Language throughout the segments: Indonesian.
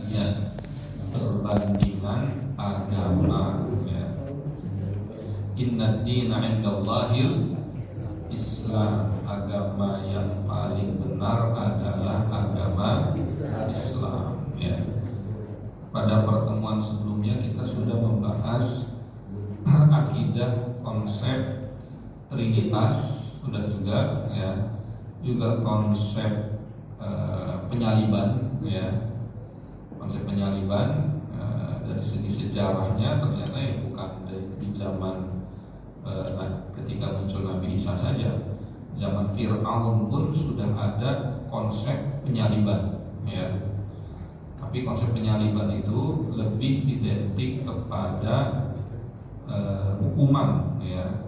ya, perbandingan agama ya. Inna dina indallahil Islam, agama yang paling benar adalah agama Islam ya. Pada pertemuan sebelumnya kita sudah membahas akidah, konsep Trinitas, sudah juga ya, juga konsep penyaliban ya. Konsep penyaliban dari segi sejarahnya ternyata ya bukan di zaman ketika muncul Nabi Isa saja. Zaman Fir'aun pun sudah ada konsep penyaliban ya. Tapi konsep penyaliban itu lebih identik kepada hukuman ya.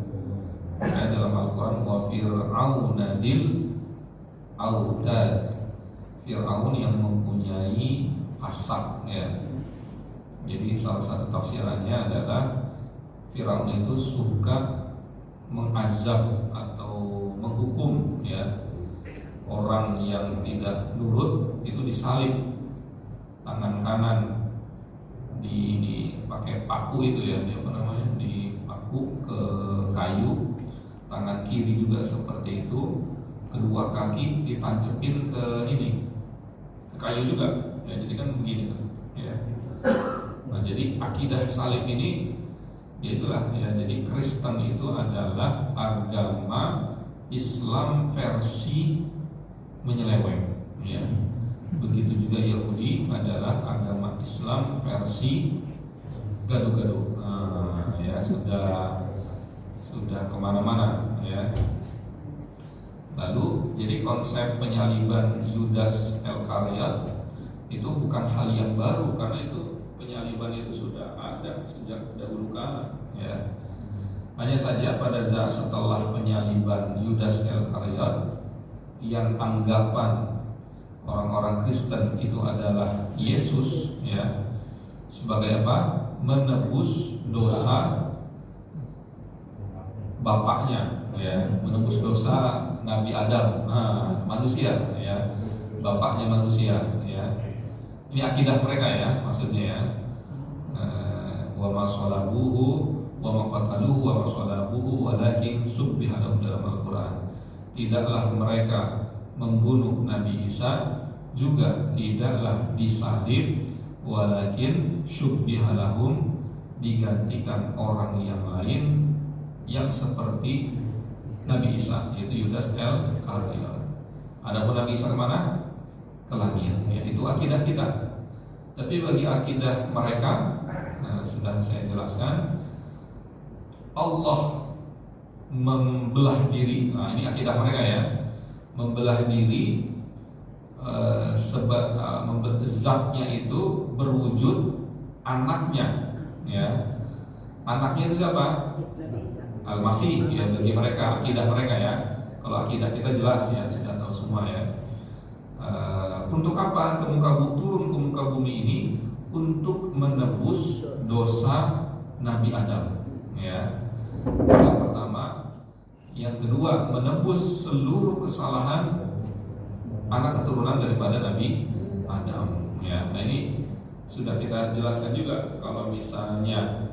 Kayak dalam Al-Quran, wa fir'auna dzil autad, Fir'aun yang mempunyai pasak ya. Jadi salah satu tafsirannya adalah Fir'aun itu suka mengazab atau menghukum ya, orang yang tidak nurut itu disalib, tangan kanan pakai paku itu ya, dipaku ke kayu, tangan kiri juga seperti itu, kedua kaki ditancepin ke kayu juga ya, jadi kan begini tuh ya. Nah, jadi akidah salib ini ya itulah ya, jadi Kristen itu adalah agama Islam versi menyeleweng ya. Begitu juga Yahudi adalah agama Islam versi gaduh-gaduh. Nah, ya sudah kemana-mana ya. Lalu jadi konsep penyaliban Yudas Iskariot itu bukan hal yang baru, karena itu penyaliban itu sudah ada sejak dahulu kala ya. Hanya saja pada saat setelah penyaliban Yudas Iskariot, yang anggapan orang-orang Kristen itu adalah Yesus ya, sebagai apa? Menebus dosa bapaknya ya, menebus dosa Nabi Adam, manusia ya, bapaknya manusia ya. Ini akidah mereka ya, maksudnya ya. Wa ma salabuhu wa ma qataluhu wa ma salabuhu walakin subbiha lahum dalam Al-Quran. Tidaklah mereka membunuh Nabi Isa, juga tidaklah disalib, walakin syubbiha lahum, digantikan orang yang lain yang seperti Nabi Isa, yaitu Yudas Iskariot. Adapun Nabi Isa kemana? Ke langit ya, itu akidah kita. Tapi bagi akidah mereka, sudah saya jelaskan, Allah membelah diri. Nah, ini akidah mereka ya, membelah diri sebab zatnya itu berwujud anaknya ya. Anaknya itu siapa? Al-Masih ya, bagi mereka, akidah mereka ya. Kalau akidah kita jelas ya, sudah tahu semua ya. Untuk apa turun ke muka bumi ini? Untuk menebus dosa Nabi Adam ya. Yang pertama, yang kedua menebus seluruh kesalahan anak keturunan daripada Nabi Adam ya. Nah, ini sudah kita jelaskan juga. Kalau misalnya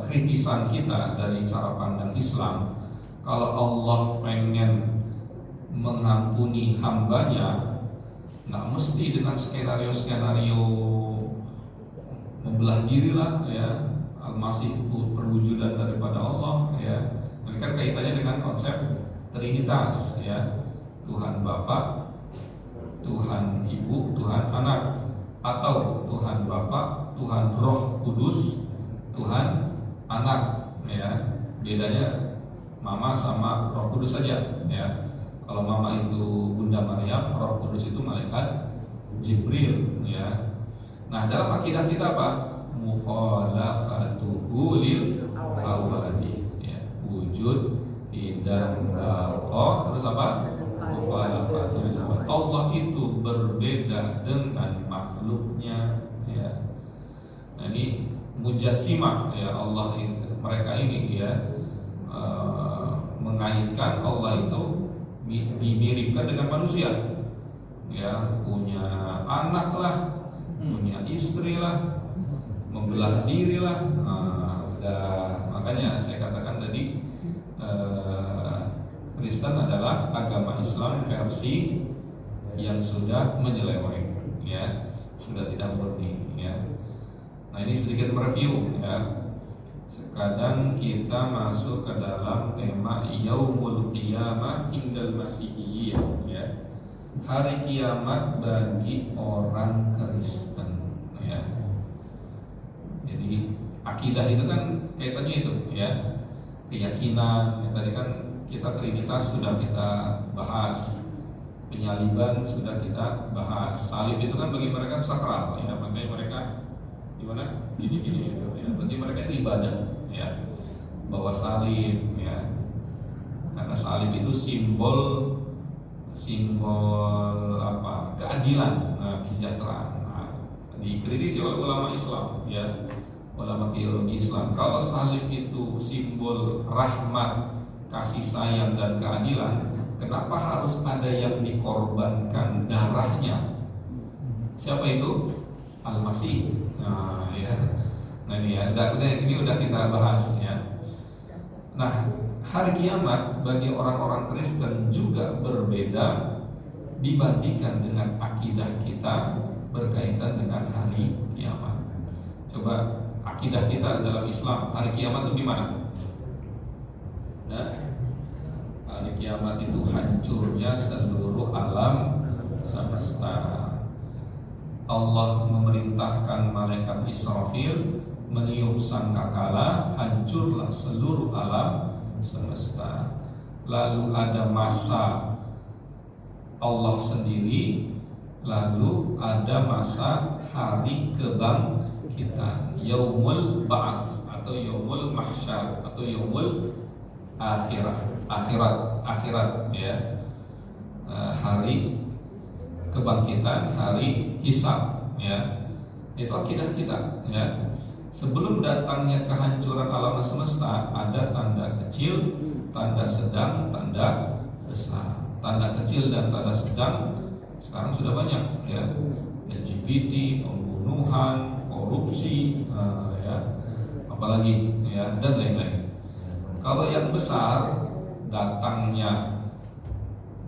kritisan kita dari cara pandang Islam, kalau Allah pengen mengampuni hambanya, nggak mesti dengan skenario membelah diri lah ya, masih perwujudan daripada Allah ya. Ini kan kaitannya dengan konsep Trinitas ya, Tuhan Bapa, Tuhan Ibu, Tuhan Anak, atau Tuhan Bapa, Tuhan Roh Kudus, Tuhan Anak ya. Bedanya Mama sama Roh Kudus saja ya. Kalau Mama itu Bunda Maryam, Roh Kudus itu malaikat Jibril ya. Nah, dalam akidah kita apa? Mukhalafatuhu lil hawadits ya. Wujud tidak baqa, terus apa? Mukhalafatuhu lil hawadits. Allah itu berbeda dengan makhluknya ya. Nah, ini mujassimah ya, Allah mereka ini ya, mengaitkan Allah itu dimiripkan dengan manusia. ya, punya anak lah, punya istri lah, membelah diri lah. Makanya saya katakan tadi, Kristen adalah agama Islam versi yang sudah menyeleweng, ya, sudah tidak murni, ya. Nah, ini sedikit mereview, ya. Sekarang kita masuk ke dalam tema Yaumul Qiyamah indal Masihiyyin, ya. Hari kiamat bagi orang Kristen, ya. Jadi akidah itu kan kaitannya itu, ya, keyakinan. Tadi kan kita Trinitas sudah kita bahas, penyaliban sudah kita bahas, salib itu kan bagi mereka sakral, ya, makanya mereka gimana? Gini, ya. Bagi mereka itu ibadah, ya, bawa salib, ya, karena salib itu simbol apa? Keadilan, kesejahteraan. Nah, dikritisi oleh ulama Islam, ya, ulama teologi Islam. Kalau salib itu simbol rahmat, kasih sayang dan keadilan, kenapa harus ada yang dikorbankan darahnya? Siapa itu? Al-Masih. Nah, ya. Nah, ini ya, ini udah kita bahas, ya. Nah, hari kiamat bagi orang-orang Kristen juga berbeda dibandingkan dengan akidah kita berkaitan dengan hari kiamat. Coba akidah kita dalam Islam, hari kiamat itu gimana? Nah, hari kiamat itu hancurnya seluruh alam semesta. Allah memerintahkan malaikat Israfil meniup sangkakala, hancurlah seluruh alam semesta. Lalu ada masa Allah sendiri, lalu ada masa hari kebangkitan, Yaumul Ba'ats atau Yaumul Mahsyar atau Yaumul akhirat, ya. Hari kebangkitan, hari hisab, ya. Itu akidah kita, ya. Sebelum datangnya kehancuran alam semesta, ada tanda kecil, tanda sedang, tanda besar. Tanda kecil dan tanda sedang sekarang sudah banyak, ya. LGBT, pembunuhan, korupsi, ya, apalagi, ya, dan lain-lain. Kalau yang besar, datangnya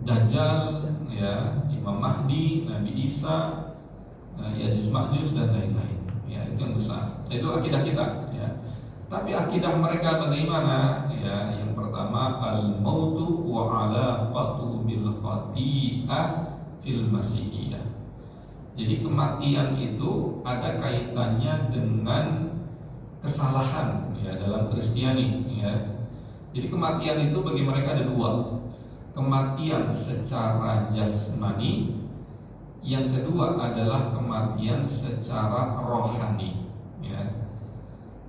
Dajjal, ya, Imam Mahdi, Nabi Isa, Ya'juj Ma'juj dan lain-lain. Ya, itu yang besar. Itu akidah kita, ya. Tapi akidah mereka bagaimana? Ya, yang pertama, al-mautu wa alaqatu bil khati'ah fil masihiyah. Jadi kematian itu ada kaitannya dengan kesalahan, ya, dalam Kristiani, ya. Jadi kematian itu bagi mereka ada dua. Kematian secara jasmani, yang kedua adalah kematian secara rohani, ya.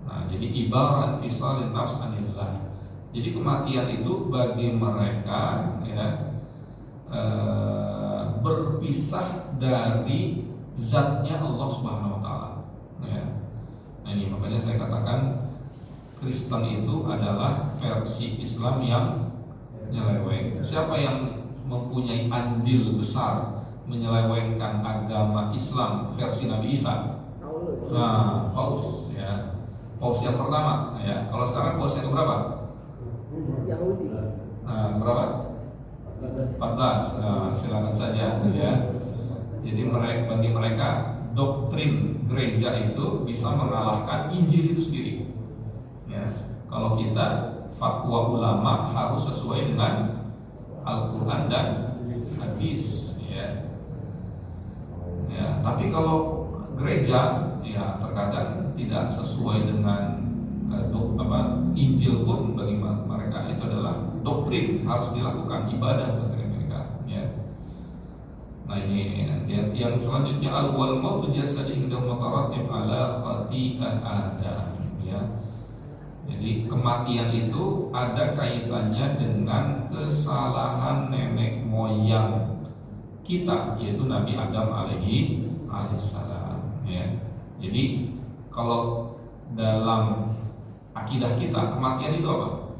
Nah, jadi ibarat fisalin nafs anillah. Jadi kematian itu bagi mereka, ya, berpisah dari zatnya Allah Subhanahu Wa Taala, ya. Nah, ini makanya saya katakan Kristen itu adalah versi Islam yang menyeleweng. Siapa yang mempunyai andil besar menyelewengkan agama Islam versi Nabi Isa? Nah, Paus, ya. Paus yang pertama, ya. Kalau sekarang Paus yang berapa? Yahudi. Nah, berapa? 14. Nah, silakan saja, ya. Jadi bagi mereka doktrin gereja itu bisa mengalahkan Injil itu sendiri, ya. Kalau kita fatwa ulama harus sesuai dengan Al-Quran dan hadis, ya. Ya, tapi kalau gereja, ya, terkadang tidak sesuai dengan Injil pun bagi mereka itu adalah doktrin, harus dilakukan ibadah bagi mereka, ya. Nah, ini yang selanjutnya al-wal mautu jasadi indah mutaratib ala khati'ah Adam, ya. Jadi kematian itu ada kaitannya dengan kesalahan nenek moyang kita, yaitu Nabi Adam alaihissalam, ya. Jadi kalau dalam akidah kita, kematian itu apa?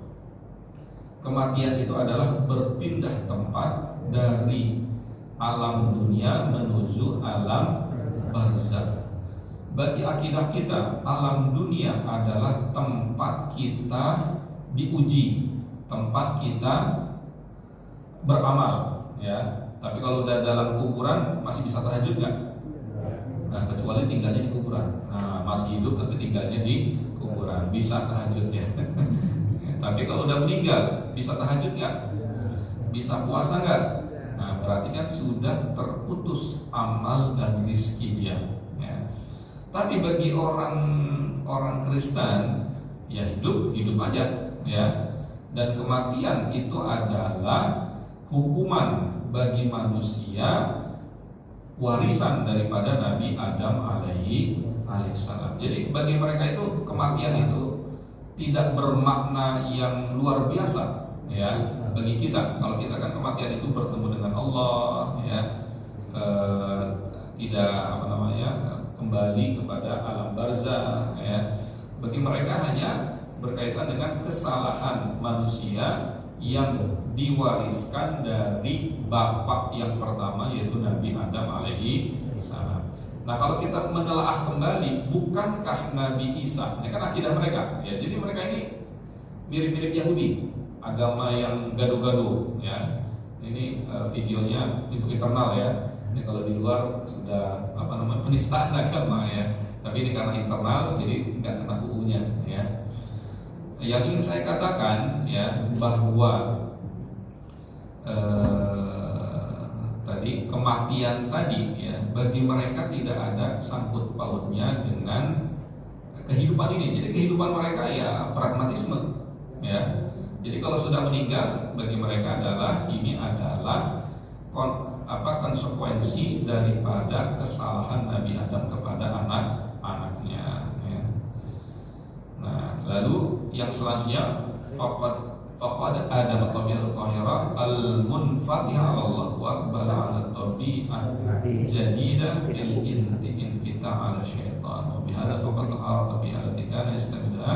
Kematian itu adalah berpindah tempat dari alam dunia menuju alam barzakh. Bagi akidah kita, alam dunia adalah tempat kita diuji, tempat kita beramal, ya. Tapi kalau udah dalam kuburan masih bisa tahajud nggak? Nah, kecuali tinggalnya di kuburan. Nah, masih hidup tapi tinggalnya di kuburan, bisa tahajud ya. Tapi kalau udah meninggal, bisa tahajud nggak? Bisa puasa nggak? Nah, berarti kan sudah terputus amal dan rizki dia. Ya. Tapi bagi orang Kristen, ya hidup aja, ya. Dan kematian itu adalah hukuman bagi manusia, warisan daripada Nabi Adam alaihi salam. Jadi bagi mereka itu kematian itu tidak bermakna yang luar biasa, ya. Bagi kita, kalau kita kan kematian itu bertemu dengan Allah, ya, tidak kembali kepada alam barzakh, ya. Bagi mereka hanya berkaitan dengan kesalahan manusia yang diwariskan dari bapak yang pertama, yaitu Nabi Adam alaihi salam. Nah, kalau kita menelaah kembali, bukankah Nabi Isa, ini kan akidah mereka, ya. Jadi mereka ini mirip-mirip Yahudi, agama yang gaduh-gaduh, ya. Ini videonya itu internal, ya. Ini kalau di luar sudah penistaan agama, ya. Tapi ini karena internal, jadi nggak kena UU-nya, ya. Yang ingin saya katakan, ya, bahwa tadi kematian tadi, ya, bagi mereka tidak ada sangkut pautnya dengan kehidupan ini. Jadi kehidupan mereka ya pragmatisme, ya. Jadi kalau sudah meninggal, bagi mereka ini adalah konsekuensi daripada kesalahan Nabi Adam kepada anak-anaknya, ya. Nah, lalu yang selanjutnya faqad Adam at-tabi'ah al-tahirah al-munfatihah Allah wa aqbala 'ala at-tabi'ah jadidah fil infita 'ala syaitan wa bihadza faqad tahara tabi'ah allati kana yastamiduha.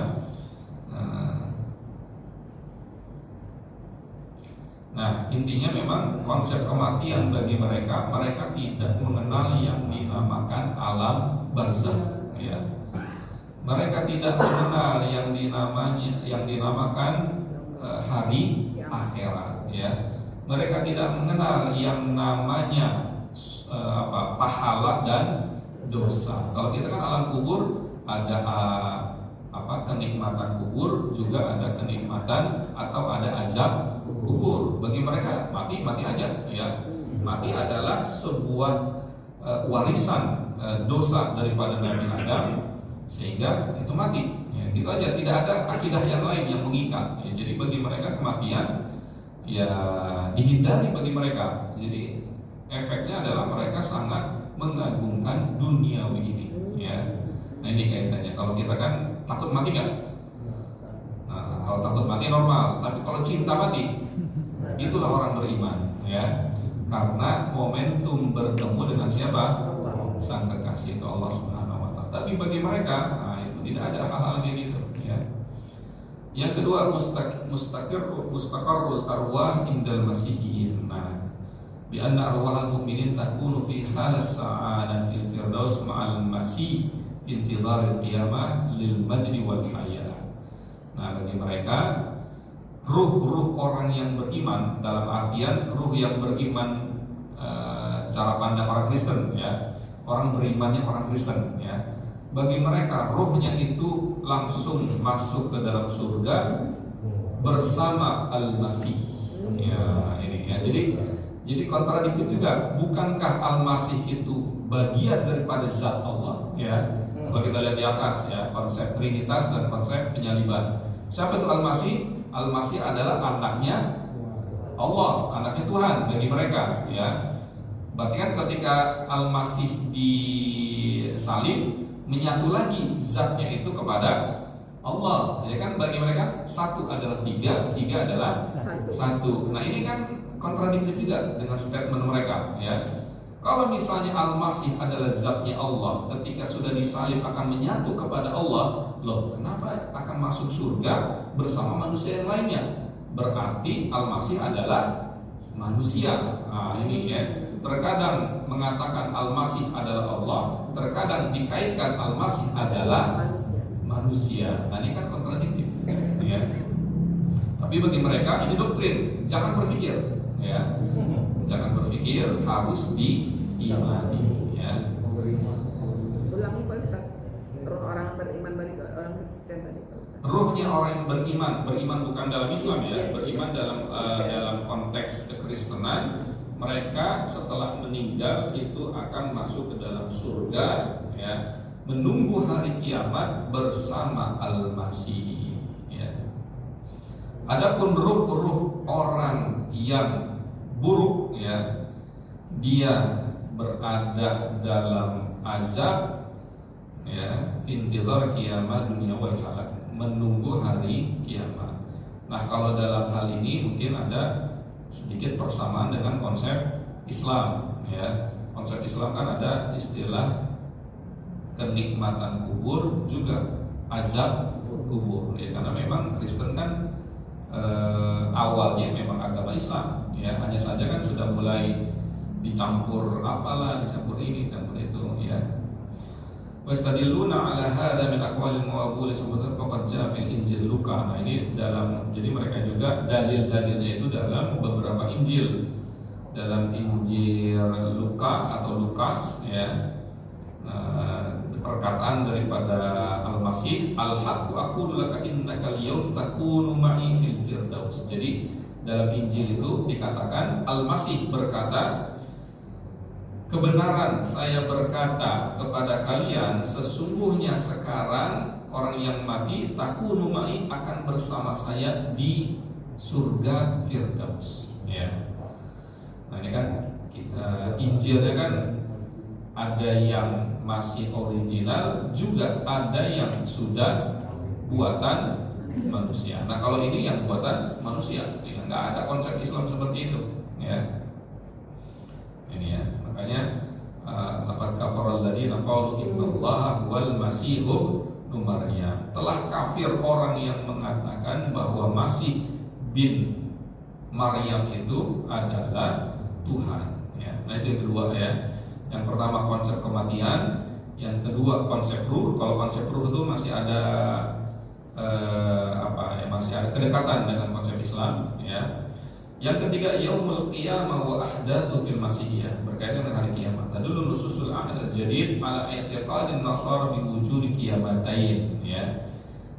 Nah, intinya memang konsep kematian bagi mereka tidak mengenal yang dinamakan alam barzakh, ya. Mereka tidak mengenal yang dinamakan hari akhirat, ya. Mereka tidak mengenal yang namanya pahala dan dosa. Kalau kita kan alam kubur ada kenikmatan kubur, juga ada kenikmatan atau ada azab kubur. Bagi mereka mati aja, ya. Mati adalah sebuah warisan dosa daripada Nabi Adam, sehingga itu mati, ya, gitu aja. Tidak ada akidah yang lain yang mengikat, ya. Jadi bagi mereka kematian ya dihindari bagi mereka. Jadi efeknya adalah mereka sangat mengagungkan duniawi ini, ya. Nah, ini kaitannya. Kalau kita kan takut mati nggak? Nah, kalau takut mati normal, tapi kalau cinta mati, itulah orang beriman, ya. Karena momentum bertemu dengan siapa? Sang kekasih, itu Allah Subhanahu wa Ta'ala. Tapi bagi mereka, itu tidak ada hal-hal kayak gitu, ya. Yang kedua, mustaqarrul arwah indal masihiyyin. Nah, bi anna arwahal mu'minin takunu fi halas sa'adah fil firdaus ma'al masih intidharil qiyamah lil majdi wal hayah. Nah, bagi mereka ruh orang yang beriman, dalam artian ruh yang beriman cara pandang orang Kristen, ya. Orang berimannya orang Kristen, ya. Bagi mereka ruhnya itu langsung masuk ke dalam surga bersama Al-Masih. Ya, ini ya. Jadi kontradiktif juga. Bukankah Al-Masih itu bagian daripada zat Allah, ya? Kalau kita lihat di atas, ya, konsep Trinitas dan konsep penyaliban. Siapa itu Al-Masih? Al-Masih adalah anaknya Allah, anaknya Tuhan bagi mereka, ya. Berarti kan ketika Al-Masih disalib, menyatu lagi zatnya itu kepada Allah, ya kan. Bagi mereka satu adalah tiga adalah satu. Nah, ini kan kontradiktif juga dengan statement mereka, ya. Kalau misalnya Al-Masih adalah zatnya Allah, ketika sudah disalib akan menyatu kepada Allah, loh, kenapa akan masuk surga bersama manusia yang lainnya? Berarti Al-Masih adalah manusia. Nah, ini, ya. terkadang mengatakan Al-Masih adalah Allah, terkadang dikaitkan Al-Masih adalah manusia. Nah, ini kan kontradiktif, ya. Tapi bagi mereka ini doktrin, jangan berpikir, ya. Jangan berpikir, harus diimani, ya. Ulangi Pak Ustaz. Roh orang beriman bagi orang Kristen tadi Pak Ustaz. Ruhnya orang yang beriman bukan dalam Islam, ya, beriman dalam konteks kekristenan. Mereka setelah meninggal itu akan masuk ke dalam surga, ya, menunggu hari kiamat bersama Al-Masih, ya. Adapun ruh-ruh orang yang buruk, ya, dia berada dalam azab, ya, intizar kiamat dunia wal halak, menunggu hari kiamat. Nah, kalau dalam hal ini mungkin ada sedikit persamaan dengan konsep Islam, ya. Konsep Islam kan ada istilah kenikmatan kubur, juga azab kubur, ya, karena memang Kristen kan awalnya memang agama Islam, ya, hanya saja kan sudah mulai dicampur apalah, dicampur ini, dicampur itu, ya. Wastadilluna ala hadza min aqwalil muwabul sebutkan faqad jaa fil Injil Luka. Nah, ini jadi mereka juga dalil-dalilnya itu dalam beberapa Injil. Dalam Injil Luka atau Lukas, ya. Perkataan daripada Al-Masih, al-haqqu aqulu laka innaka al-yawm takunu ma'i fil firdaus. Jadi dalam Injil itu dikatakan Al-Masih berkata, kebenaran saya berkata kepada kalian, sesungguhnya sekarang orang yang mati takunu ma'i akan bersama saya di surga Firdaus, ya. Nah, ini kan Injilnya kan ada yang masih original, juga ada yang sudah buatan manusia. Nah, kalau ini yang buatan manusia, ya, nggak ada konsep Islam seperti itu, ya. Ini, ya. Makanya laqad kafara alladziina qalu innallaha huwal masiihu ibnu Maryam. Telah kafir orang yang mengatakan bahwa Masih bin Maryam itu adalah Tuhan, ya. Nah, itu yang kedua, ya. Yang pertama konsep kematian, yang kedua konsep ruh. Kalau konsep ruh itu masih ada masih ada kedekatan dengan konsep Islam, ya. Yang ketiga yaumul qiyamah wa ahdatsu fil masihiyah, berkaitan dengan hari kiamat. Tadullu nususul ahad al-jadid ala i'tiqadin nasara bi wujudi qiyamatain, ya.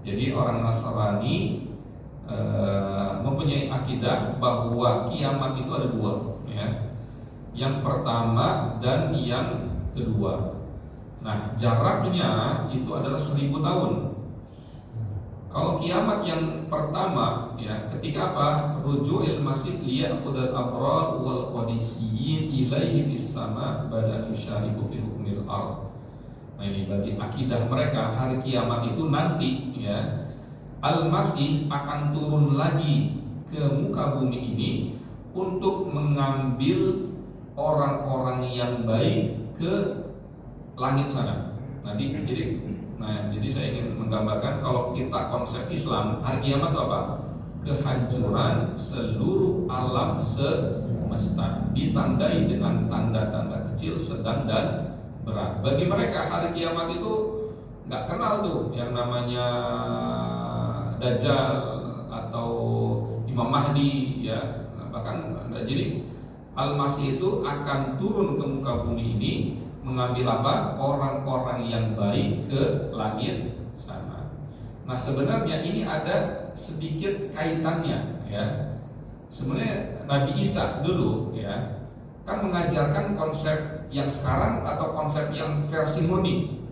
Jadi orang Nasrani mempunyai akidah bahwa kiamat itu ada dua, ya. Yang pertama dan yang kedua. Nah, jaraknya itu adalah 1000 tahun. Kalau kiamat yang pertama, ya, ketika apa? Ruju'il masih liya'khudhal abrar wal qadisiyyin ilaihi fis sama badan yusyariku fi hukmil ard. Nah, ini bagi akidah mereka hari kiamat itu nanti, ya, Al-Masih akan turun lagi ke muka bumi ini untuk mengambil orang-orang yang baik ke langit sana. Jadi saya ingin menggambarkan kalau kita konsep Islam, hari kiamat itu apa? Kehancuran seluruh alam semesta, ditandai dengan tanda-tanda kecil, sedang dan berat. Bagi mereka hari kiamat itu nggak kenal tuh yang namanya Dajjal atau Imam Mahdi, ya. Bahkan jadi Al-Masih itu akan turun ke muka bumi ini mengambil apa? Orang-orang yang baik ke langit sana. Nah, sebenarnya ini ada sedikit kaitannya, ya. Sebenarnya Nabi Isa dulu, ya, kan mengajarkan konsep yang sekarang atau konsep yang versi murni.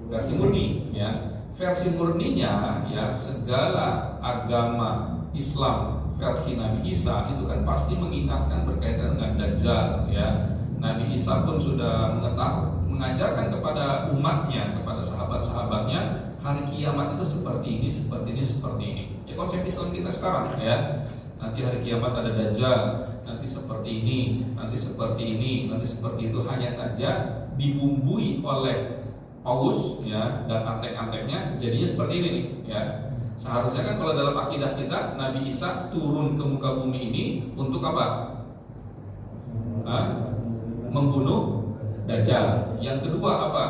Versi murni, ya. Versi murninya, ya, segala agama Islam versi Nabi Isa itu kan pasti mengingatkan berkaitan dengan Dajjal, ya. Nabi Isa pun sudah mengajarkan kepada umatnya, kepada sahabat-sahabatnya, hari kiamat itu seperti ini, seperti ini, seperti ini. Ya, konsep Islam kita sekarang, ya. Nanti hari kiamat ada Dajjal, nanti seperti ini, nanti seperti ini, nanti seperti itu. Hanya saja dibumbui oleh paus, ya, dan antek-anteknya jadinya seperti ini nih, ya. Seharusnya kan kalau dalam akidah kita Nabi Isa turun ke muka bumi ini untuk apa? membunuh Dajjal. Yang kedua apa?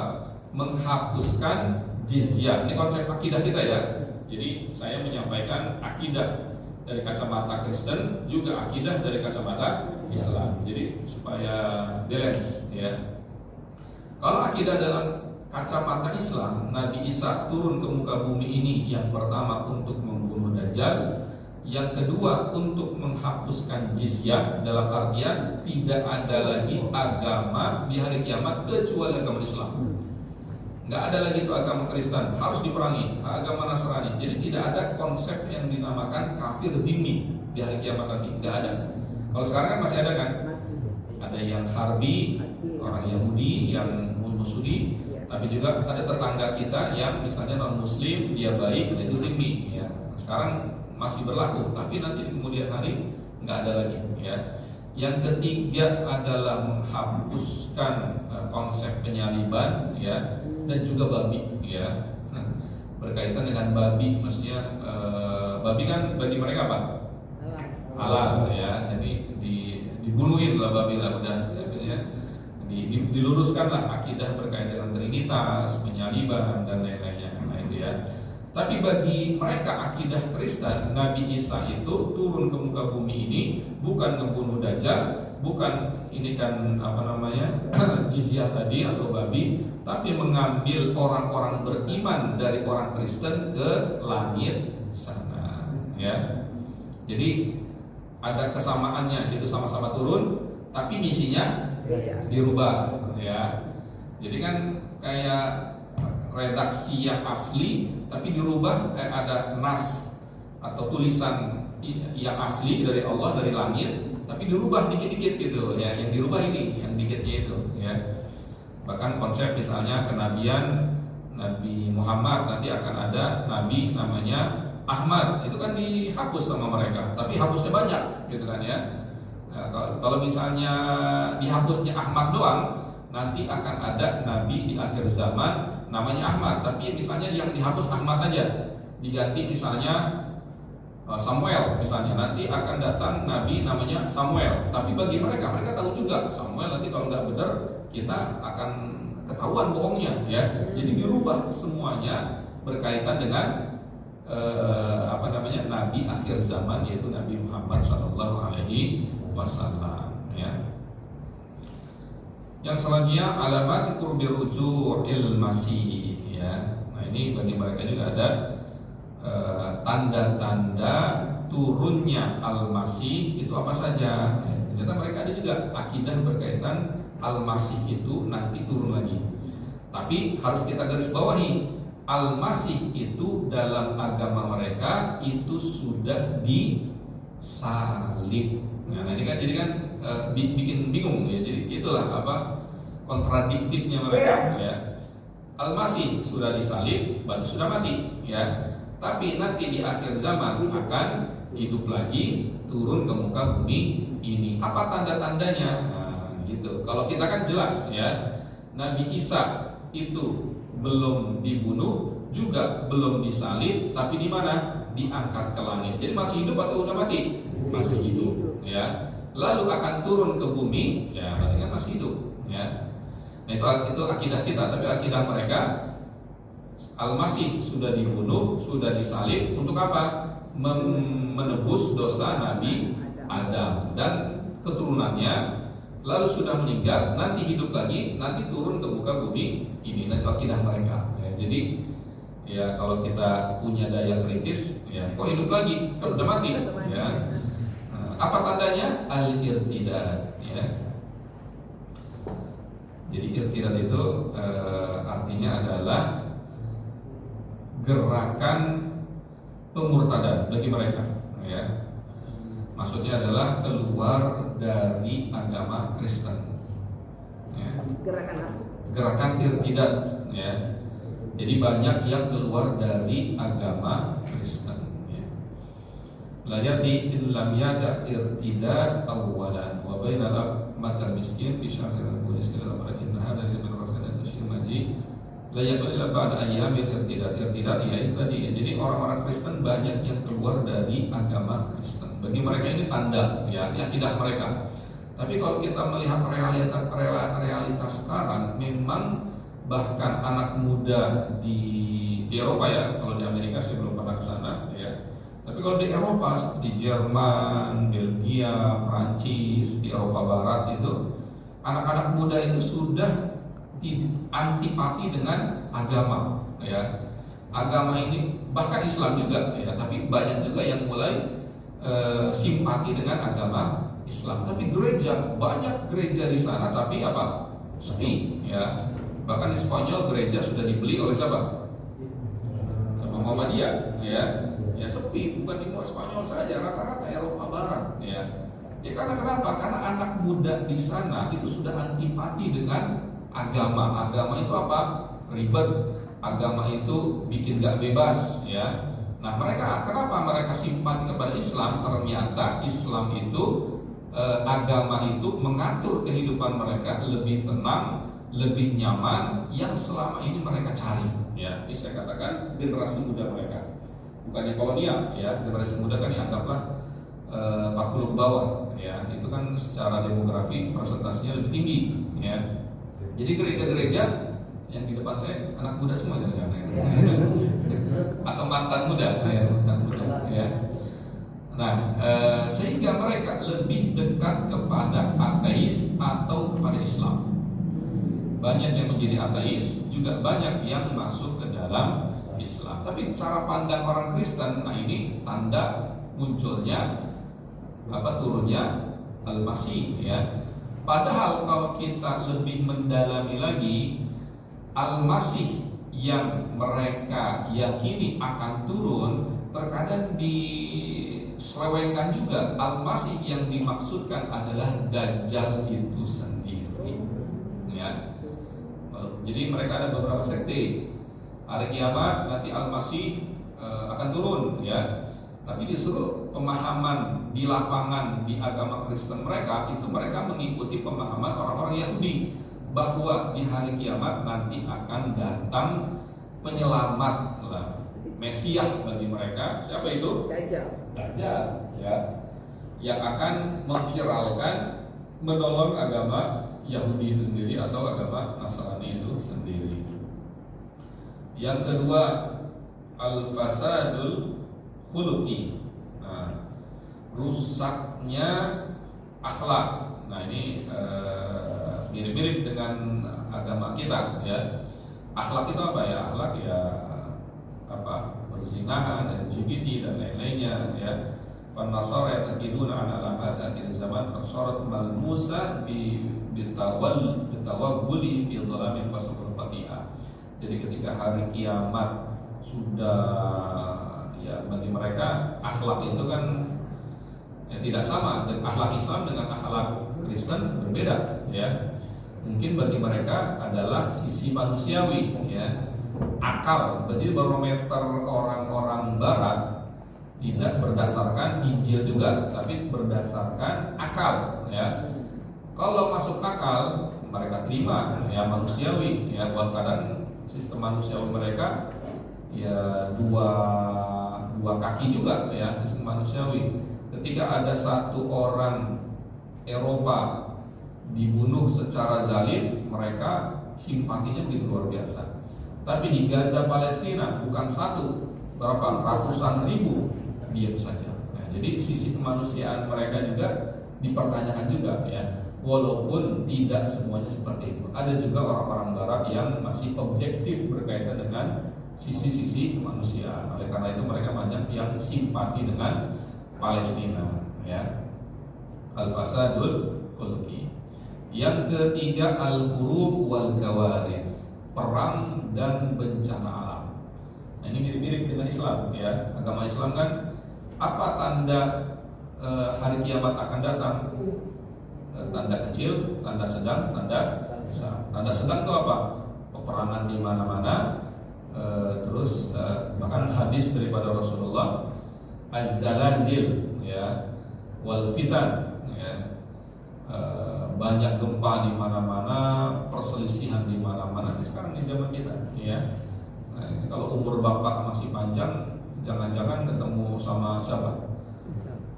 Menghapuskan jizyah. Ini konsep akidah kita ya. Jadi saya menyampaikan akidah dari kacamata Kristen, juga akidah dari kacamata Islam. Jadi supaya balance ya. Kalau akidah dalam kacamata Islam, Nabi Isa turun ke muka bumi ini yang pertama untuk membunuh Dajjal, yang kedua untuk menghapuskan jizyah, dalam artian tidak ada lagi agama di hari kiamat kecuali agama Islam. Nggak ada lagi itu agama Kristen, harus diperangi, agama Nasrani. Jadi tidak ada konsep yang dinamakan kafir dhimmi di hari kiamat nanti, nggak ada. Kalau sekarang kan masih ada kan? Ada yang harbi, orang Yahudi yang musuhi, tapi juga ada tetangga kita yang misalnya non Muslim, dia baik, itu dhimmi ya. Sekarang masih berlaku, tapi nanti di kemudian hari nggak ada lagi ya. Yang ketiga adalah menghapuskan konsep penyaliban ya, dan juga babi ya. Berkaitan dengan babi, maksudnya babi kan bagi mereka apa? Halal ya. Jadi dibunuhin lah babi lah, dan ya, diluruskanlah akidah berkaitan dengan trinitas, penyaliban dan lain-lainnya. Nah itu ya. Tapi bagi mereka akidah Kristen, Nabi Isa itu turun ke muka bumi ini bukan membunuh Dajjal, bukan ini kan apa namanya jizyah tadi atau babi, tapi mengambil orang-orang beriman dari orang Kristen ke langit sana ya. Jadi ada kesamaannya, itu sama-sama turun, tapi misinya dirubah ya. Jadi kan kayak redaksi yang asli tapi dirubah, ada nas atau tulisan yang asli dari Allah dari langit, tapi dirubah dikit-dikit gitu ya. Yang dirubah ini, yang dikitnya itu ya. Bahkan konsep misalnya kenabian Nabi Muhammad, nanti akan ada nabi namanya Ahmad, itu kan dihapus sama mereka, tapi hapusnya banyak gitu kan ya. Nah, kalau misalnya dihapusnya Ahmad doang, nanti akan ada nabi di akhir zaman namanya Ahmad, tapi misalnya yang dihapus Ahmad aja, diganti misalnya Samuel misalnya, nanti akan datang nabi namanya Samuel, tapi bagi mereka tahu juga Samuel nanti kalau nggak benar kita akan ketahuan bohongnya ya. Jadi dirubah semuanya berkaitan dengan apa namanya nabi akhir zaman, yaitu Nabi Muhammad SAW ya. Yang selanjutnya alamat qurbi ruju'il masih ya. Nah ini bagi mereka juga ada tanda-tanda turunnya al-masih itu apa saja. Ternyata mereka ada juga akidah berkaitan al-masih itu nanti turun lagi. Tapi harus kita garis bawahi, al-masih itu dalam agama mereka itu sudah disalib. Nah ini kan jadi kan bikin bingung ya. Jadi itulah apa kontradiktifnya mereka ya. Al-Masih sudah disalib, berarti sudah mati ya. Tapi nanti di akhir zaman akan hidup lagi, turun ke muka bumi ini. Apa tanda-tandanya? Nah, gitu. Kalau kita kan jelas ya, Nabi Isa itu belum dibunuh, juga belum disalib, tapi di mana? Diangkat ke langit. Jadi masih hidup atau udah mati? Masih hidup ya. Lalu akan turun ke bumi, ya berarti kan masih hidup ya. Nah itu akidah kita, tapi akidah mereka Al-Masih sudah dibunuh, sudah disalib untuk apa? Menebus dosa Nabi Adam dan keturunannya. Lalu sudah meninggal, nanti hidup lagi, nanti turun ke muka bumi ini. Nah itu akidah mereka ya. Jadi ya kalau kita punya daya kritis, ya kok hidup lagi? Kan udah mati ya. Apa tandanya? Al-irtidad ya. Jadi irtidad itu artinya adalah gerakan pemurtadan bagi mereka ya. Maksudnya adalah keluar dari agama Kristen ya. Gerakan irtidad ya. Jadi banyak yang keluar dari agama Kristen. La yati illam yada irtidad awwalan wa bainal matal miskin fi syahrin al-bulis ila al-marad inna hadha min rasulina tusymaji la yaqul illa ba'da ayyamil irtidad ya itu tadi. Jadi orang-orang Kristen banyak yang keluar dari agama Kristen. Bagi mereka ini tanda ya, ini akidah mereka. Tapi kalau kita melihat realitas sekarang, memang bahkan anak muda di Eropa ya, kalau di Amerika saya belum pernah ke sana ya. Tapi kalau di Eropa seperti Jerman, Belgia, Prancis, di Eropa Barat itu anak-anak muda itu sudah antipati dengan agama ya. Agama ini bahkan Islam juga ya, tapi banyak juga yang mulai simpati dengan agama Islam. Tapi gereja, banyak gereja di sana tapi apa? Sepi ya. Bahkan di Spanyol gereja sudah dibeli oleh siapa? Sama Muhammadiyah ya. Ya sepi, bukan di Spanyol saja, rata-rata Eropa Barat ya. Ya karena kenapa? Karena anak muda di sana itu sudah antipati dengan agama. Agama itu apa? Ribet. Agama itu bikin gak bebas ya. Nah mereka, kenapa mereka simpati kepada Islam? Ternyata Islam itu agama itu mengatur kehidupan mereka lebih tenang, lebih nyaman, yang selama ini mereka cari ya. Ini saya katakan generasi muda mereka, bukannya kolonial ya. Generasi muda kan dianggaplah 40 ke bawah ya. Itu kan secara demografi presentasinya lebih tinggi ya. Jadi gereja-gereja yang di depan saya anak muda semua jangan-jangan ya. Atau mantan muda ya. Nah, sehingga mereka lebih dekat kepada ateis atau kepada Islam. Banyak yang menjadi ateis, juga banyak yang masuk ke dalam Islam. Tapi cara pandang orang Kristen, nah ini tanda munculnya turunnya Al-Masih ya. Padahal kalau kita lebih mendalami lagi, Al-Masih yang mereka yakini akan turun terkadang diselewengkan juga. Al-Masih yang dimaksudkan adalah Dajjal itu sendiri ya. Jadi mereka ada beberapa sekte. Hari kiamat nanti Al-Masih akan turun ya. Tapi justru pemahaman di lapangan di agama Kristen mereka itu mereka mengikuti pemahaman orang-orang Yahudi bahwa di hari kiamat nanti akan datang penyelamat lah, Mesias bagi mereka. Siapa itu? Dajjal ya, yang akan memviralkan, menolong agama Yahudi itu sendiri atau agama Nasrani itu sendiri. Yang kedua, al-fasadul khuluqi. Nah, rusaknya akhlak. Nah ini mirip-mirip dengan agama kita ya. Akhlak itu apa ya? Akhlak ya perzinahan, LGBT dan lain-lainnya ya. Fan-nasara yataqiduna ala alamat akhir zaman kasarat malmusa bitawaguli fi dhalamin fasaqul fatihah. Jadi ketika hari kiamat sudah ya, bagi mereka akhlak itu kan ya, tidak sama. Akhlak Islam dengan akhlak Kristen berbeda ya. Mungkin bagi mereka adalah sisi manusiawi ya, akal. Berarti barometer orang-orang Barat tidak berdasarkan Injil juga, tapi berdasarkan akal ya. Kalau masuk akal mereka terima ya, manusiawi ya. Kadang sistem manusiawi mereka ya dua kaki juga ya, sistem manusiawi. Ketika ada satu orang Eropa dibunuh secara zalim, mereka simpatinya begitu luar biasa. Tapi di Gaza Palestina bukan satu, berapa ratusan ribu diam saja. Nah, jadi sisi kemanusiaan mereka juga dipertanyakan juga ya. Walaupun tidak semuanya seperti itu, ada juga orang-orang Barat yang masih objektif berkaitan dengan sisi-sisi kemanusiaan. Oleh karena itu mereka banyak yang simpati dengan Palestina ya. Al-fasadul khuluqi. Yang ketiga, al-hurub wal kawaris, perang dan bencana alam. Nah ini mirip-mirip dengan Islam ya. Agama Islam kan apa tanda hari kiamat akan datang? Tanda kecil, tanda sedang, tanda besar. Tanda sedang itu apa? Peperangan di mana-mana. Terus bahkan hadis daripada Rasulullah, az-zalazil ya, wal fitan ya. Banyak gempa di mana-mana, perselisihan di mana-mana. Ini sekarang di zaman kita ya. Nah, kalau umur bapak masih panjang, jangan-jangan ketemu sama siapa?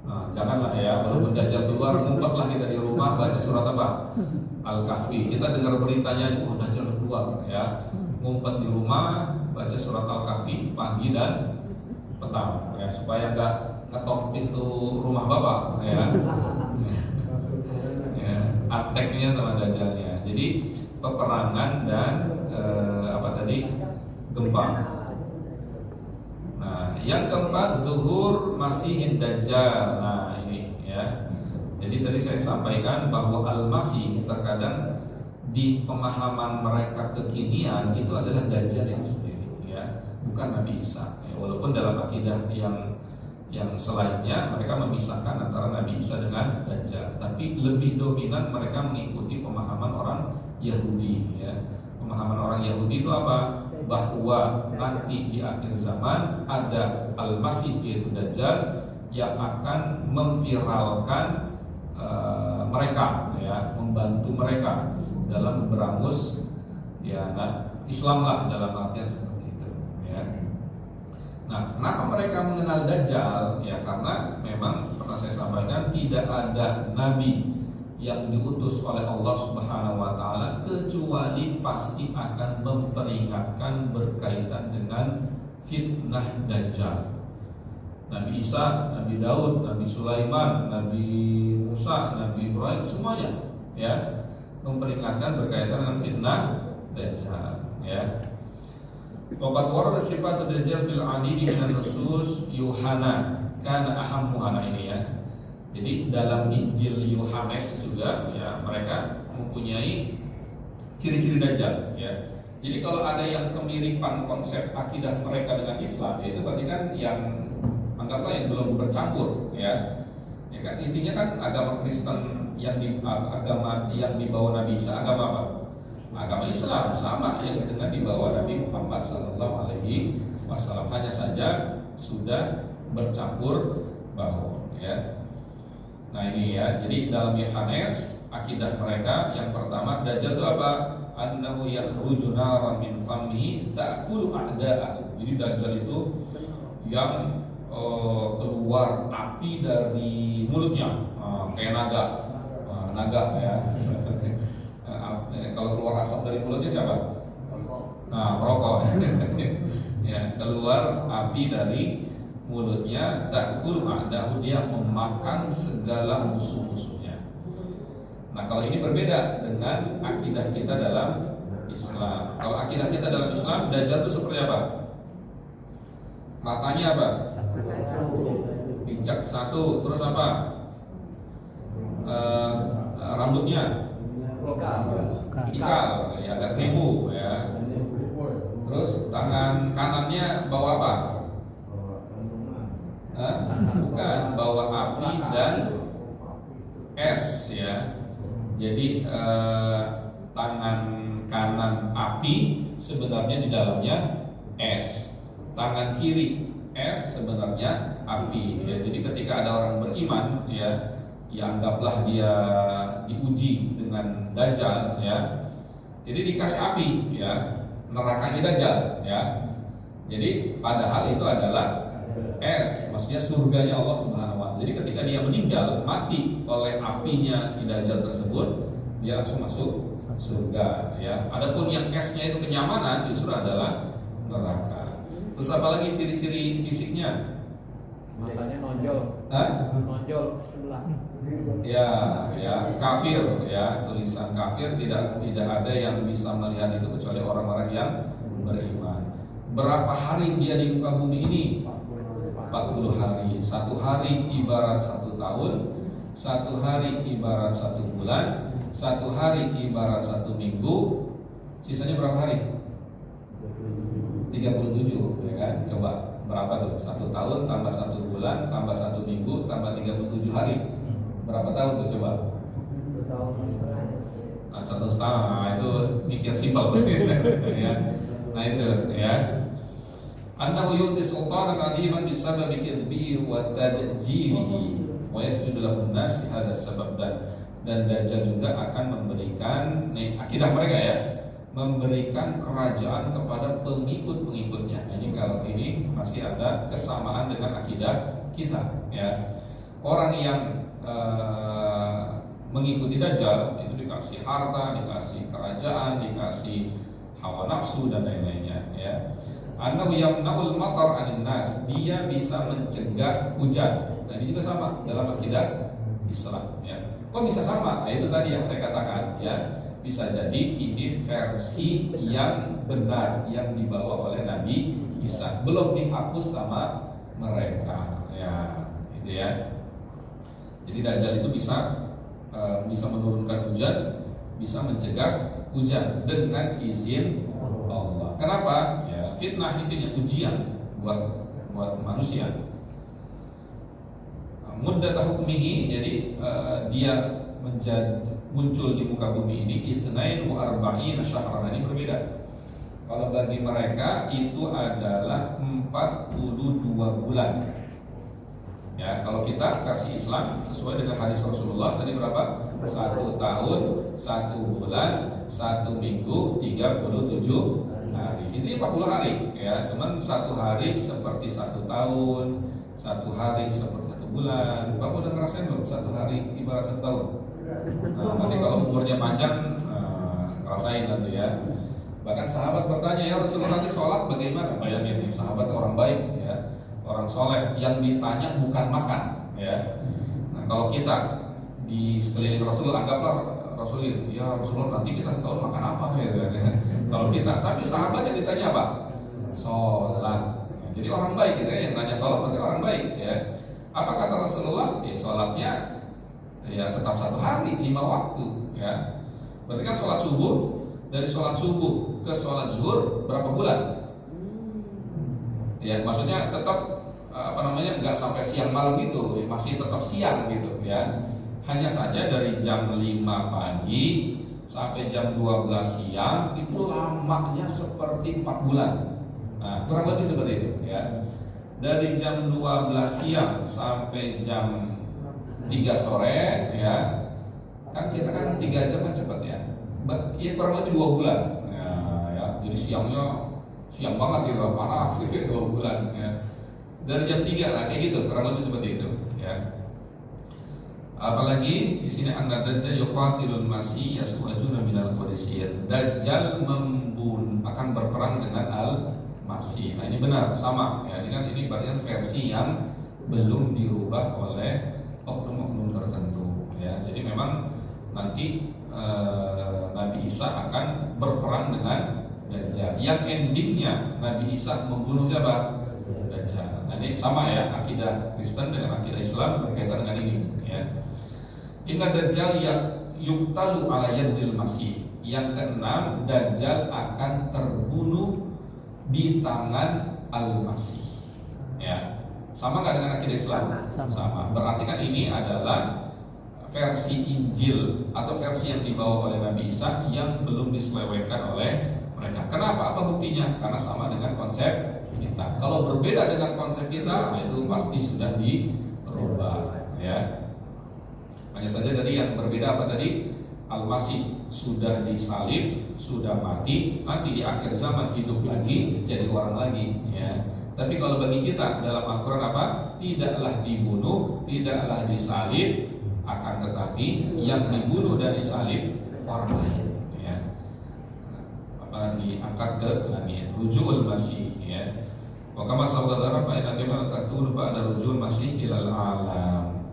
Nah, janganlah ya, walaupun Dajjal keluar, ngumpetlah kita di rumah baca surat apa? Al-Kahfi. Kita dengar beritanya, oh Dajjal keluar ya. Ngumpet di rumah baca surat Al-Kahfi pagi dan petang ya, supaya nggak ngetok pintu rumah Bapak ya. Ya, attack-nya sama Dajjalnya. Jadi peperangan dan apa tadi? Gempa. Nah, yang keempat zuhur Masih Dajjal. Nah, ini ya. Jadi tadi saya sampaikan bahwa Al-Masih terkadang di pemahaman mereka kekinian itu adalah Dajjal itu sendiri ya, bukan Nabi Isa. Ya, walaupun dalam akidah yang selainnya mereka memisahkan antara Nabi Isa dengan Dajjal, tapi lebih dominan mereka mengikuti pemahaman orang Yahudi ya. Pemahaman orang Yahudi itu apa? Bahwa nanti di akhir zaman ada Al-Masih yaitu Dajjal yang akan memviralkan mereka ya, membantu mereka dalam memberangus ya, Islam lah dalam artian seperti itu ya. Nah, kenapa mereka mengenal Dajjal? Ya karena memang pernah saya sampaikan tidak ada nabi yang diutus oleh Allah Subhanahu wa taala kecuali pasti akan memperingatkan berkaitan dengan fitnah Dajjal. Nabi Isa, Nabi Daud, Nabi Sulaiman, Nabi Musa, Nabi Ibrahim, semuanya ya memperingatkan berkaitan dengan fitnah Dajjal ya. Waqad warada sifatu Dajjal fil adidi minan nusus Yuhana kana ahammuhana ini ya. Jadi dalam Injil Yohanes juga ya mereka mempunyai ciri-ciri Dajjal ya. Jadi kalau ada yang kemiripan konsep akidah mereka dengan Islam, ya itu berarti kan yang anggaplah yang belum bercampur ya. Ya kan intinya kan agama Kristen yang agama yang dibawa Nabi Isa agama apa? Agama Islam sama yang dengan dibawa Nabi Muhammad SAW, hanya saja sudah bercampur baur ya. Nah ini ya, jadi dalam Yohanes akidah mereka yang pertama Dajjal itu apa? Annahu yakhruju naran min fammihi ta'kulu a'da'ahu. Jadi Dajjal itu yang keluar api dari mulutnya kayak naga ya. Kalau keluar asap dari mulutnya siapa? Nah, perokok. Ya, keluar api dari mulutnya, ta'kul a'dahu, dia memakan segala musuh-musuhnya. Nah, kalau ini berbeda dengan akidah kita dalam Islam. Kalau akidah kita dalam Islam, Dajjal itu seperti apa? Matanya apa? Pincak satu, terus apa? Rambutnya ikal, ya agak ribu ya. Terus tangan kanannya bawa apa? Bukan, bawa api dan es ya. Jadi tangan kanan api sebenarnya di dalamnya es. Tangan kiri es sebenarnya api ya. Jadi ketika ada orang beriman ya, anggaplah dia diuji dengan Dajjal ya. Jadi dikasih api ya, nerakanya Dajjal ya. Jadi padahal itu adalah es, maksudnya surganya Allah Subhanahu wa taala. Jadi ketika dia meninggal mati oleh apinya si Dajjal tersebut, dia langsung masuk surga ya. Adapun yang esnya itu kenyamanan justru adalah neraka. Terus apalagi ciri-ciri fisiknya? Matanya nonjol. Nonjol sebelah. Ya, kafir ya, tulisan kafir, tidak ada yang bisa melihat itu kecuali orang-orang yang beriman. Berapa hari dia di muka bumi ini? 40 hari. Satu hari ibarat 1 tahun, 1 hari ibarat 1 bulan, 1 hari ibarat 1 minggu. Sisanya berapa hari? 37 ya kan? Coba berapa tuh? 1 tahun tambah 1 bulan tambah 1 minggu tambah 37 hari. Berapa tahun tuh coba? 1 tahun. 1 setengah. Nah, itu mikir simpel ya. Nah itu ya. Annahu yu'ti sultanan 'aziman bisababi kidbihi wa tadjilihi wa yasjudu lahu an-nas li hadzal sabab. Dan Dajjal juga akan memberikan akidah mereka ya, memberikan kerajaan kepada pengikut-pengikutnya. Ini kalau ini masih ada kesamaan dengan akidah kita ya. Orang yang mengikuti Dajjal itu dikasih harta, dikasih kerajaan, dikasih hawa nafsu dan lain-lainnya, ya. Annahu yamna'ul matar 'anil nas, dia bisa mencegah hujan. Nah, ini juga sama dalam akidah Islam, ya. Kok bisa sama? Nah, itu tadi yang saya katakan, ya. Bisa jadi ini versi yang benar yang dibawa oleh Nabi Isa, belum dihapus sama mereka, ya, gitu ya. Jadi Dajjal itu bisa menurunkan hujan, bisa mencegah hujan dengan izin Allah. Kenapa? Ya, fitnah intinya ujian buat manusia. Muddat hukmihi, jadi dia muncul di muka bumi ini isnain wa arba'ina syahran, ini berbeda. Kalau bagi mereka itu adalah 42 bulan. Ya, kalau kita versi Islam sesuai dengan hadis Rasulullah tadi berapa? 1 tahun, 1 bulan, 1 minggu, 37 hari. Itu 40 hari, ya. Cuman 1 hari seperti 1 tahun, 1 hari seperti 1 bulan. Bapak udah ngerasain belum 1 hari ibarat 1 tahun? Nah, nanti kalau umurnya panjang, ngerasain nanti, ya. Bahkan sahabat bertanya, ya Rasulullah, nanti sholat bagaimana? Bayangin nih, sahabat orang baik, ya, orang soleh, yang ditanya bukan makan, ya. Nah, kalau kita di sekeliling Rasul, anggaplah Rasul itu, ya Rasulullah, nanti kita setahun makan apa, ya. Kalau kita, tapi sahabat yang ditanya apa? Sholat. Jadi orang baik, gitu ya, yang tanya sholat pasti orang baik, ya. Apa kata Rasulullah? Ya sholatnya ya tetap 1 hari, 5 waktu, ya. Berarti kan sholat subuh, dari sholat subuh ke sholat zuhur berapa bulan? Ya, maksudnya tetap nggak sampai siang malam gitu, masih tetap siang gitu, ya. Hanya saja dari jam 5 pagi sampai jam 12 siang itu lamanya seperti 4 bulan. Nah, kurang lebih seperti itu, ya. Dari jam 12 siang sampai jam 3 sore, ya. Kan kita kan 3 jam kan cepat, ya. Ya kurang lebih 2 bulan. Ya, jadi siang banget gitu, panas gitu 2 bulan, ya. Dari jam 3 lah, kayak gitu, kurang lebih seperti itu, ya. Apalagi di sini anna Dajjal yuqatilul masih yaswajuna minal qadisiyyin. Dajjal akan berperang dengan al-masih. Nah, ini benar, sama, ya. Ini berarti kan versi yang belum dirubah oleh oknum-oknum tertentu, ya. Jadi memang nanti Nabi Isa akan berperang dengan Dajjal. Yang endingnya Nabi Isa membunuh siapa? Dajjal. Nah, ini sama, ya, akidah Kristen dengan akidah Islam berkaitan dengan ini, ya. Inna Dajjal yuqtalu ala yadil masih. Yang keenam, Dajjal akan terbunuh di tangan al-masih, ya. Sama nggak dengan akidah Islam? Sama. Berarti kan ini adalah versi Injil atau versi yang dibawa oleh Nabi Isa yang belum diselewengkan oleh mereka. Kenapa? Apa buktinya? Karena sama dengan konsep kita. Kalau berbeda dengan konsep kita, itu pasti sudah dirubah, ya. Hanya saja tadi yang berbeda apa tadi? Al-Masih sudah disalib, sudah mati, nanti di akhir zaman hidup lagi, jadi orang lagi, ya. Tapi kalau bagi kita dalam Al-Quran apa? Tidaklah dibunuh, tidaklah disalib, akan tetapi yang dibunuh dan disalib orang lain, ya. Apalagi diangkat ke langit, rujul masih, ya. Wa kama sallallahu fa inna kama tatul ba'da rujul masih ilal alam.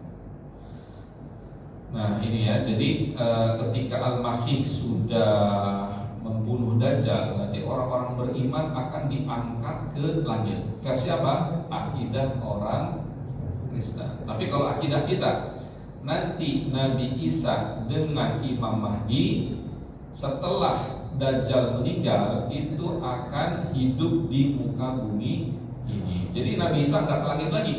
Nah, ini, ya. Jadi ketika Al-Masih sudah membunuh Dajjal, nanti orang-orang beriman akan diangkat ke langit. Versi apa? Akidah orang Kristen. Tapi kalau akidah kita, nanti Nabi Isa dengan Imam Mahdi setelah Dajjal meninggal itu akan hidup di muka bumi ini. Jadi Nabi Isa nggak ke langit lagi.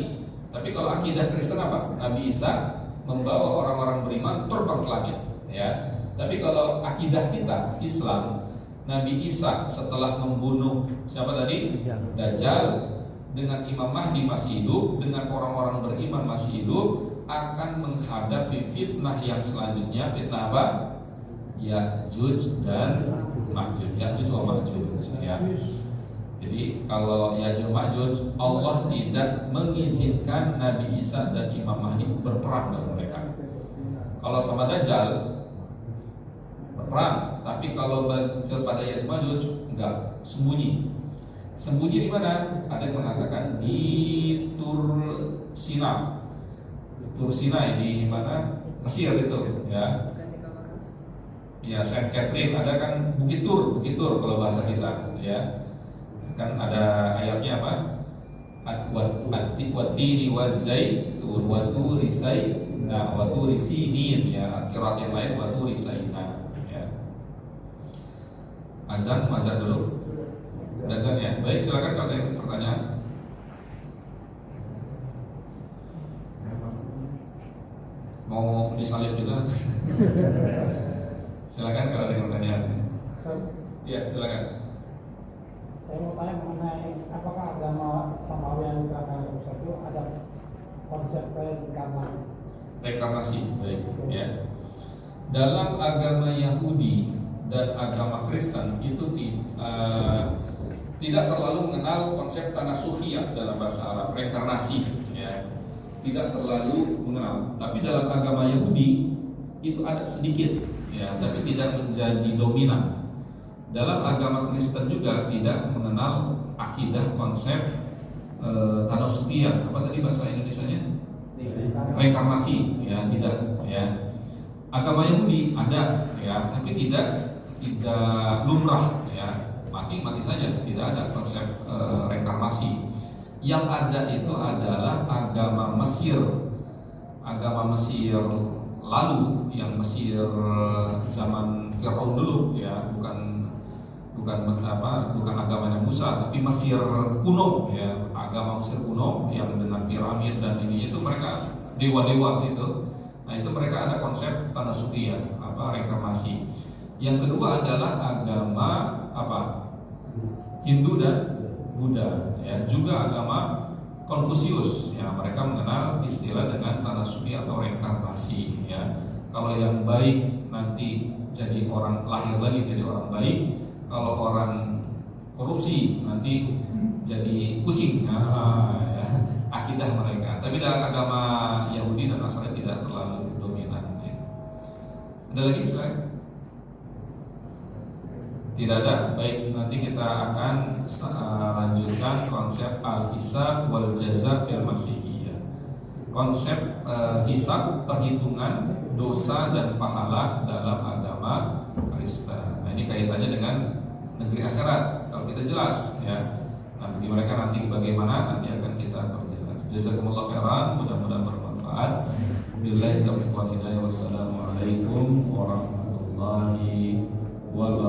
Tapi kalau akidah Kristen apa? Nabi Isa membawa orang-orang beriman terbang ke langit, ya. Tapi kalau akidah kita Islam, Nabi Isa setelah membunuh siapa tadi? Dajjal, dengan Imam Mahdi masih hidup, dengan orang-orang beriman masih hidup, akan menghadapi fitnah yang selanjutnya. Fitnah apa? Ya'juj dan Ma'juj. Ya'juj wa Ma'juj, ya. Jadi kalau Ya'juj Ma'juj, Allah tidak mengizinkan Nabi Isa dan Imam Mahdi berperang dengan mereka. Kalau sama Dajjal berperang, tapi kalau kepada Ya'juj Ma'juj enggak, sembunyi. Sembunyi di mana? Ada yang mengatakan di Tur Sinai. Tur Sinai di mana? Mesir itu, ya. Ya, Saint Catherine, ada kan Bukit Tur kalau bahasa kita, ya. Kan ada ayatnya apa? At-tini waz-zaitun wa turi Saina wa turi Sinin, ya. Qiraat yang lain wa turi Saina, ya. Azan dulu. Azan ya. Baik, silakan kalau ada yang pertanyaan. Mau disalib juga? Silakan kalau ada yang pertanyaan. Ya, silakan. Saya mau tanya mengenai apakah agama Samawi yang dikatakan Ustaz itu ada konsep reinkarnasi, baik, ya. Dalam agama Yahudi dan agama Kristen itu tidak terlalu mengenal konsep tanasukhiyah dalam bahasa Arab, reinkarnasi, ya. Tidak terlalu mengenal. Tapi dalam agama Yahudi itu ada sedikit, ya, tapi tidak menjadi dominan. Dalam agama Kristen juga tidak mengenal akidah konsep tanasukhiyah. Apa tadi bahasa Indonesianya? Reinkarnasi, ya, tidak, ya. Agama Yahudi ada, ya, tapi tidak lumrah, ya. Mati saja, tidak ada konsep reinkarnasi. Yang ada itu adalah agama Mesir lalu, yang Mesir zaman Firaun dulu, ya, bukan agamanya Musa, tapi Mesir kuno, ya, agama Mesir kuno yang dengan piramid dan ini itu mereka dewa-dewa itu. Nah, itu mereka ada konsep tanasukhiyah, reinkarnasi. Yang kedua adalah agama Hindu dan Buddha, ya, juga agama Konfusius, ya, mereka mengenal istilah dengan tanasukhiyah atau reinkarnasi, ya. Kalau yang baik nanti jadi orang, lahir lagi jadi orang baik. Kalau orang korupsi nanti jadi kucing, ya, akidah mereka. Tapi dalam agama Yahudi dan Nasrani tidak terlalu dominan, ya. Ada lagi selain? Tidak ada. Baik, nanti kita akan lanjutkan konsep al-hisab wal jaza fil masihiyah. Konsep hisab, perhitungan dosa dan pahala dalam agama Kristen. Nah, ini kaitannya dengan negeri akhirat. Kalau kita jelas, ya. Nah, bagi mereka nanti bagaimana nanti akan kita perjelas. Jazakumullah khairan, mudah-mudahan bermanfaat. Billahi taufiq wal hidayah. Wassalamualaikum warahmatullahi wabarakatuh.